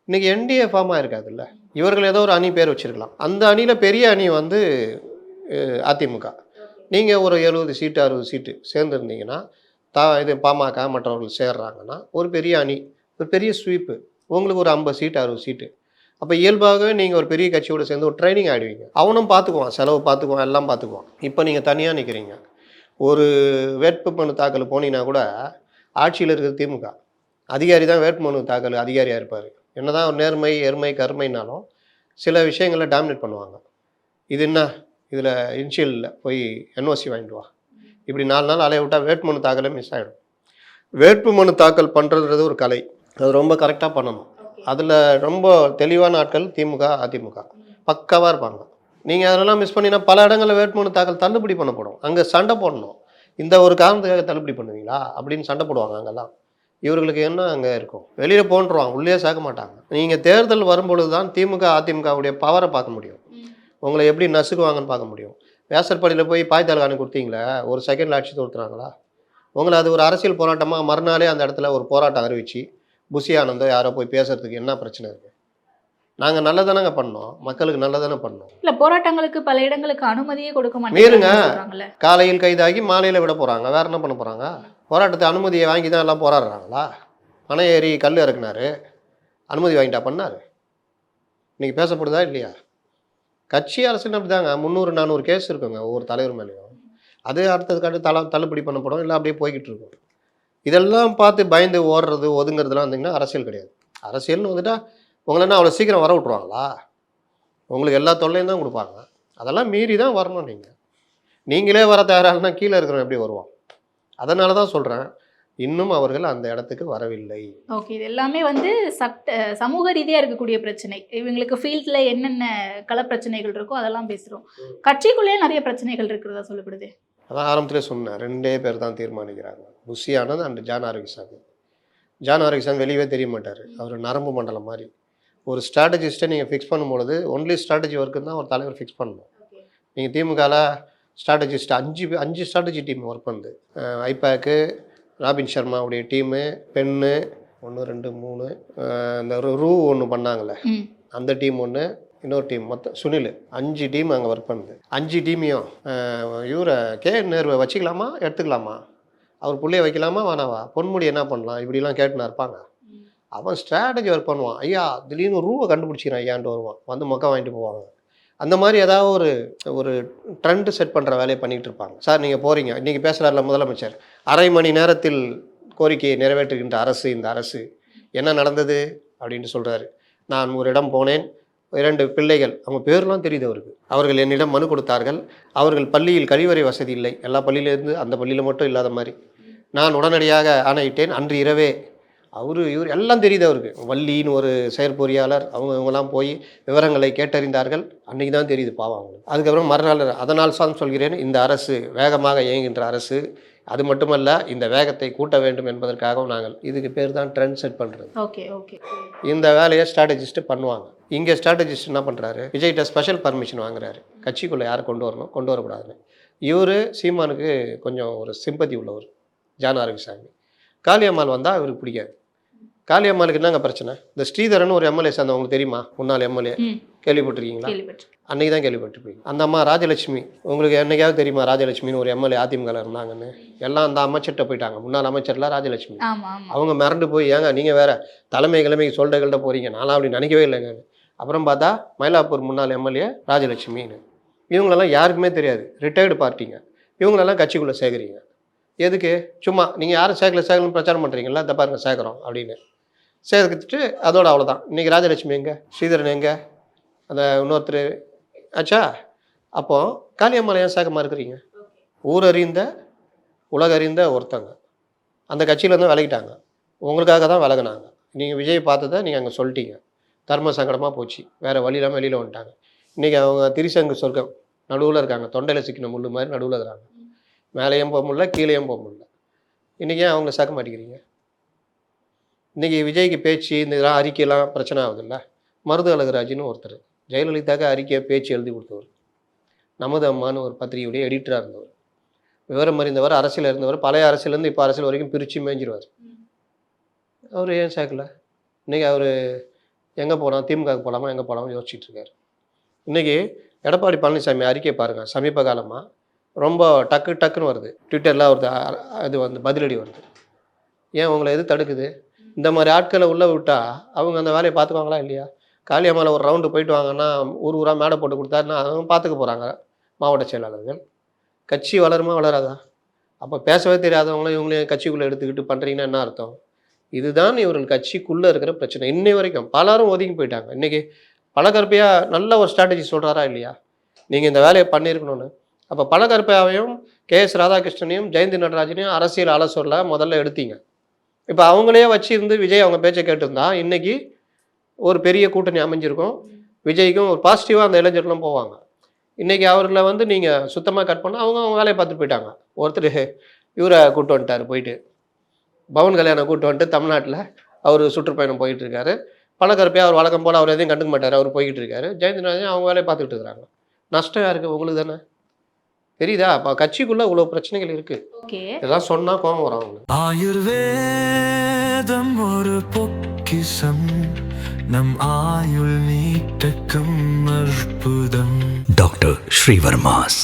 இன்றைக்கி என்டிஏ ஃபார்ம் ஆகிருக்காதுல்ல. இவர்கள் ஏதோ ஒரு அணி பேர் வச்சுருக்கலாம். அந்த அணியில் பெரிய அணி வந்து அதிமுக. நீங்கள் ஒரு 70 சீட்டு 60 சீட்டு சேர்ந்துருந்தீங்கன்னா, இது பாமக மற்றவர்கள் சேர்றாங்கன்னா ஒரு பெரிய அணி, ஒரு பெரிய ஸ்வீப்பு, உங்களுக்கு ஒரு 50 சீட்டு 60 சீட்டு. அப்போ இயல்பாகவே நீங்கள் ஒரு பெரிய கட்சியோடு சேர்ந்து ஒரு ட்ரைனிங் ஆகிடுவீங்க. அவனும் பார்த்துக்குவான், செலவு பார்த்துக்குவான், எல்லாம் பார்த்துக்குவான். இப்போ நீங்கள் தனியாக நிற்கிறீங்க. ஒரு வேட்புமனு தாக்கல் போனீங்கன்னா கூட ஆட்சியில் இருக்கிற திமுக அதிகாரி தான் வேட்புமனு தாக்கல் அதிகாரியாக இருப்பார். என்ன தான் ஒரு நேர்மை எருமை கருமைனாலும் சில விஷயங்களில் டாமினேட் பண்ணுவாங்க. இது என்ன, இதில் இன்ஷியலில் போய் என்ஓசி வாங்கிட்டு வா, இப்படி 4 நாள் அலைய விட்டால் வேட்புமனு தாக்கலே மிஸ் ஆகிடும். வேட்புமனு தாக்கல் பண்ணுறதுன்றது ஒரு கலை, அது ரொம்ப கரெக்டாக பண்ணணும். அதில் ரொம்ப தெளிவான ஆட்கள் திமுக அதிமுக பக்காவாக இருப்பாங்க. நீங்கள் அதெல்லாம் மிஸ் பண்ணினா பல இடங்களில் வேட்புமனு தாக்கல் தள்ளுபடி பண்ணப்படும். அங்கே சண்டை போடணும், இந்த ஒரு காரணத்துக்காக தள்ளுபடி பண்ணுவீங்களா அப்படின்னு சண்டை போடுவாங்க. அங்கெல்லாம் இவர்களுக்கு என்ன அங்கே இருக்கும், வெளியில் போன்றுவாங்க, உள்ளே சேர்க்க மாட்டாங்க. நீங்கள் தேர்தல் வரும்பொழுது தான் திமுக அதிமுகவுடைய பவரை பார்க்க முடியும், உங்களை எப்படி நசுக்குவாங்கன்னு பார்க்க முடியும். வேசற்படியில் போய் பாய்த்தாள் கொடுத்தீங்களே, ஒரு செகண்டில் ஆட்சி தோற்றுறாங்களா? உங்களை அது ஒரு அரசியல் போராட்டமாக மறுநாளே அந்த இடத்துல ஒரு போராட்டம் அறிவிச்சு புஷி ஆனந்தோ யாரோ போய் பேசுறதுக்கு என்ன பிரச்சனை இருக்குது? நாங்கள் நல்லதானங்க பண்ணோம், மக்களுக்கு நல்லதானே பண்ணோம். இல்லை, போராட்டங்களுக்கு பல இடங்களுக்கு அனுமதியே கொடுக்க மீறுங்க. மாட்டாங்க. காலையில் கைதாகி மாலையில் விட போகிறாங்க, வேற என்ன பண்ண போகிறாங்க? போராட்டத்தை அனுமதியை வாங்கி தான் எல்லாம் போராடுறாங்களா? பணம் ஏறி கல் இறக்குனாரு, அனுமதி வாங்கிட்டா பண்ணார். இன்றைக்கி பேசப்படுதா இல்லையா? கட்சி அரசுன்னு அப்படி தாங்க 300-400 கேஸ் இருக்குங்க ஒவ்வொரு தலைவர் மேலேயும். அது அடுத்ததுக்காட்டு தள்ளுபடி பண்ணப்படும், இல்லை அப்படியே போய்கிட்டு இருக்கும். இதெல்லாம் பார்த்து பயந்து ஓடுறது ஒதுங்கிறதுலாம் வந்தீங்கன்னா அரசியல் கிடையாது. அரசியல்னு வந்துட்டா உங்களென்னா அவ்வளோ சீக்கிரம் வர விட்ருவாங்களா? உங்களுக்கு எல்லா தொல்லையும் தான் கொடுப்பாங்க. அதெல்லாம் மீறி தான் வரணும். நீங்களே வர தயாராகனா கீழே இருக்கிறவன் எப்படி வருவான்? அதனால தான் சொல்கிறேன், இன்னும் அவர்கள் அந்த இடத்துக்கு வரவில்லை. ஓகே, இது எல்லாமே வந்து சமூக ரீதியாக இருக்கக்கூடிய பிரச்சனை. இவங்களுக்கு ஃபீல்டில் என்னென்ன களப்பிரச்சனைகள் இருக்கோ அதெல்லாம் பேசுகிறோம். கட்சிக்குள்ளேயே நிறைய பிரச்சனைகள் இருக்கிறதா சொல்லப்படுது. அதான் ஆரம்பத்திலே சொன்னேன், 2 பேர் தான் தீர்மானிக்கிறாங்க, Bussy Anand and John Arokiasamy. John Arokiasamy வெளியவே தெரிய மாட்டார். அவர் நரம்பு மண்டலம் மாதிரி. ஒரு ஸ்ட்ராட்டஜிஸ்ட்டை நீங்கள் ஃபிக்ஸ் பண்ணும்பொழுது ஒன்லி ஸ்ட்ராட்டஜி ஒர்க்குன்னு தான் ஒரு தலைவர் ஃபிக்ஸ் பண்ணணும். நீங்கள் திமுகவில் ஸ்ட்ராட்டஜிஸ்ட் 5 ஸ்ட்ராட்டஜி டீம் ஒர்க் பண்ணுது. ஐபேக்கு, ராபின் சர்மாவுடைய டீமு, பென்னு 1 2 3 இந்த ரூ ஒன்று பண்ணாங்கள்ல அந்த டீம் ஒன்று, இன்னொரு டீம் மொத்தம் சுனில் 5 டீம் அங்கே ஒர்க் பண்ணுது. 5 டீமையும் இவரை நேருவை வச்சுக்கலாமா எடுத்துக்கலாமா, அவர் புள்ளைய வைக்கலாமா வேணாவா, பொன்முடி என்ன பண்ணலாம், இப்படிலாம் கேட்டுனா இருப்பாங்க. அவன் ஸ்ட்ராட்டஜி ஒர்க் பண்ணுவான். ஐயா திடீர்னு ரூவை கண்டுபிடிச்சிக்கிறான் ஐயான்ட்டு வருவான், வந்து மொக்க வாங்கிட்டு போவாங்க. அந்த மாதிரி ஏதாவது ஒரு ட்ரெண்டு செட் பண்ணுற வேலையை பண்ணிகிட்டு இருப்பாங்க. சார் நீங்கள் போகிறீங்க, இன்றைக்கி பேசுகிறார்ல முதலமைச்சர், அரை மணி நேரத்தில் கோரிக்கையை நிறைவேற்றுகின்ற அரசு இந்த அரசு, என்ன நடந்தது அப்படின்ட்டு சொல்கிறாரு. நான் ஒரு இடம் போனேன், 2 பிள்ளைகள், அவங்க பேர்லாம் தெரியுது அவருக்கு, அவர்கள் என்னிடம் மனு கொடுத்தார்கள். அவர்கள் பள்ளியில் கழிவறை வசதி இல்லை, எல்லா பள்ளியிலேருந்து அந்த பள்ளியில் மட்டும் இல்லாத மாதிரி. நான் உடனடியாக ஆணையிட்டேன். அன்று இரவே இவர் எல்லாம் தெரியுது அவருக்கு. வள்ளின்னு ஒரு செயற்பொறியாளர், இவங்கெல்லாம் போய் விவரங்களை கேட்டறிந்தார்கள். அன்றைக்கி தான் தெரியுது பாவம் அவங்களுக்கு. அதுக்கப்புறம் மறுநாள், அதனால் தான் சொல்கிறேன், இந்த அரசு வேகமாக இயங்குகின்ற அரசு, அது மட்டுமல்ல இந்த வேகத்தை கூட்ட வேண்டும் என்பதற்காகவும் நாங்கள், இதுக்கு பேர் தான் ட்ரெண்ட் செட் பண்ணுறது. Okay okay. இந்த வேலையை ஸ்ட்ராட்டஜிஸ்ட்டு பண்ணுவாங்க. இங்கே ஸ்ட்ராட்டஜிஸ்ட் என்ன பண்ணுறாரு, விஜய்கிட்ட ஸ்பெஷல் பர்மிஷன் வாங்குறாரு, கட்சிக்குள்ளே யாரை கொண்டு வரணும் கொண்டு வரக்கூடாதுன்னு. இவர் சீமானுக்கு கொஞ்சம் ஒரு சிம்பத்தி உள்ளவர், ஜான் ஆரோக்கியசாமி. காளியம்மாள் வந்தால் இவருக்கு பிடிக்காது. காளியம்மாளுக்கு என்னங்க பிரச்சனை, இந்த ஸ்ரீதரன் ஒரு எம்எல்ஏ சேர்ந்த உங்களுக்கு தெரியுமா, முன்னாள் எம்எல்ஏ, கேள்விப்பட்டிருக்கீங்களா? அன்றைக்கி தான் கேள்விப்பட்டிருப்பீங்க. அந்த அம்மா ராஜலட்சுமி, உங்களுக்கு என்னைக்காவது தெரியுமா ராஜலட்சுமின்னு ஒரு எம்எல்ஏ அதிமுகவில் இருந்தாங்கன்னு? எல்லாம் அந்த அமைச்சர்கிட்ட போயிட்டாங்க, முன்னாள் அமைச்சர்லாம் ராஜலட்சுமி. அவங்க மிரண்டு போய், ஏங்க நீங்கள் வேறு கிழமைக்கு சொல்றதுகள்கிட்ட போகிறீங்க, நான்லாம் அப்படி நினைக்கவே இல்லைங்க. அப்புறம் பார்த்தா மயிலாப்பூர் முன்னாள் எம்எல்ஏ ராஜலட்சுமின்னு. இவங்களெல்லாம் யாருக்குமே தெரியாது, ரிட்டையர்டு பார்ட்டிங்க. இவங்களெல்லாம் கட்சிக்குள்ளே சேர்க்குறீங்க எதுக்கு? சும்மா நீங்கள் யாரும் சேர்க்கலன்னு பிரச்சாரம் பண்ணுறீங்களா, இந்த பாருங்கள் சேர்க்குறோம் அப்படின்னு சேர்த்துட்டு அதோட அவ்வளோதான். இன்றைக்கி ராஜலட்சுமி எங்கே, ஸ்ரீதரன் எங்கே, அந்த இன்னொருத்தர் ஆச்சா? அப்போது காளியம்மாள் ஏன் சேர்க்கமாக இருக்கிறீங்க? ஊரறிந்த உலகறிந்த ஒருத்தங்க அந்த கட்சியிலேருந்து விலகிட்டாங்க, உங்களுக்காக தான் விலகினாங்க. நீங்கள் விஜய் பார்த்ததை நீங்கள் அங்கே சொல்லிட்டீங்க, தர்ம சங்கடமாக போச்சு, வேறு வழி இல்லாமல் வெளியில் வந்துட்டாங்க. இன்றைக்கி அவங்க திரிசங்கு சொர்க்கம் நடுவில் இருக்காங்க, தொண்டையில் சிக்கின முள்ளு மாதிரி நடுவில் இருக்கிறாங்க, மேலேயும் போக முடியல கீழேயும் போக முடியல. இன்றைக்கி ஏன் அவங்கள சேர்க்க மாட்டேங்கிறீங்க? இன்றைக்கி விஜய்க்கு பேச்சு இந்த இதெல்லாம் அறிக்கையெல்லாம் பிரச்சனை ஆகுதுல்ல. மருது அழகுராஜின்னு ஒருத்தர் ஜெயலலிதாவுக்கு அறிக்கையை பேச்சு எழுதி கொடுத்தவர், நமது அம்மானு ஒரு பத்திரிகையுடைய எடிட்டராக இருந்தவர், விவரம் அறிந்தவர், அரசியல் இருந்தவர், பழைய அரசியலேருந்து இப்போ அரசியல் வரைக்கும் பிரித்து மேய்ஞ்சிருவார். அவர் ஏன் சேர்க்கல? இன்றைக்கி அவர் எங்கே போகலாம், திமுகவுக்கு போகலாமா எங்கே போகலாமா யோசிச்சுட்டு இருக்கார். இன்றைக்கி எடப்பாடி பழனிசாமி அறிக்கை பாருங்கள், சமீப காலமாக ரொம்ப டக்குன்னு வருது, ட்விட்டரில் வருது, பதிலடி வருது. ஏன் உங்களை எது தடுக்குது? இந்த மாதிரி ஆட்களை உள்ளே விட்டால் அவங்க அந்த வேலையை பார்த்துக்குவாங்களா இல்லையா? காளியம்மாவில் ஒரு ரவுண்டு போயிட்டு வாங்கன்னா ஊராக மேடை போட்டு கொடுத்தாருன்னா அவங்க பார்த்துக்க போகிறாங்க மாவட்ட செயலாளர்கள். கட்சி வளருமா வளராதா? அப்போ பேசவே தெரியாதவங்களும் இவங்களையும் கட்சிக்குள்ளே எடுத்துக்கிட்டு பண்ணுறீங்கன்னா என்ன அர்த்தம்? இதுதான் இவர்கள் கட்சிக்குள்ளே இருக்கிற பிரச்சனை. இன்னை வரைக்கும் பலரும் ஒதுங்கி போயிட்டாங்க. இன்றைக்கி பலகற்பையாக நல்ல ஒரு ஸ்ட்ராட்டஜி சொல்கிறாரா இல்லையா, நீங்கள் இந்த வேலையை பண்ணியிருக்கணும்னு. அப்போ பலகற்பையாவையும் KS ராதாகிருஷ்ணனையும் ஜெயந்தி நடராஜனையும் அரசியல் ஆலோசனையில் முதல்ல எடுத்தீங்க. இப்போ அவங்களே வச்சுருந்து விஜய் அவங்க பேச்சை கேட்டிருந்தா இன்றைக்கி ஒரு பெரிய கூட்டணி அமைஞ்சிருக்கும். விஜய்க்கும் ஒரு பாசிட்டிவாக அந்த இளைஞர்களும் போவாங்க. இன்றைக்கி அவர்களை நீங்கள் சுத்தமாக கட் பண்ணால் அவங்க வேலையை பார்த்துட்டு போயிட்டாங்க. ஒருத்தர் இவரை கூட்டு வந்துட்டார், போயிட்டு பவன் கல்யாணம் கூட்டு வந்துட்டு தமிழ்நாட்டில் அவர் சுற்றுப்பயணம் போயிட்டுருக்காரு. பலகற்பையாக அவர் வழக்கம் போல் அவர் எதையும் கண்டுக்க மாட்டார், அவர் போய்கிட்டு இருக்காரு. ஜெயந்தி நடராஜன் அவங்க வேலையை பார்த்துக்கிட்டு இருக்கிறாங்க. நஷ்டம் யாருக்கு? உங்களுக்கு தானே. தெரியுதா? அப்போ கட்சிக்குள்ளே இவ்வளோ பிரச்சனைகள் இருக்குது. இதெல்லாம் சொன்னால் கோபம் வரும் அவங்களுக்கு. ஆயுர்வேதம் ஒரு பொக்கிஷம், நம் ஆயுள் நீட்டக்கும் அற்புதம். டாக்டர் ஸ்ரீவர்மாஸ்.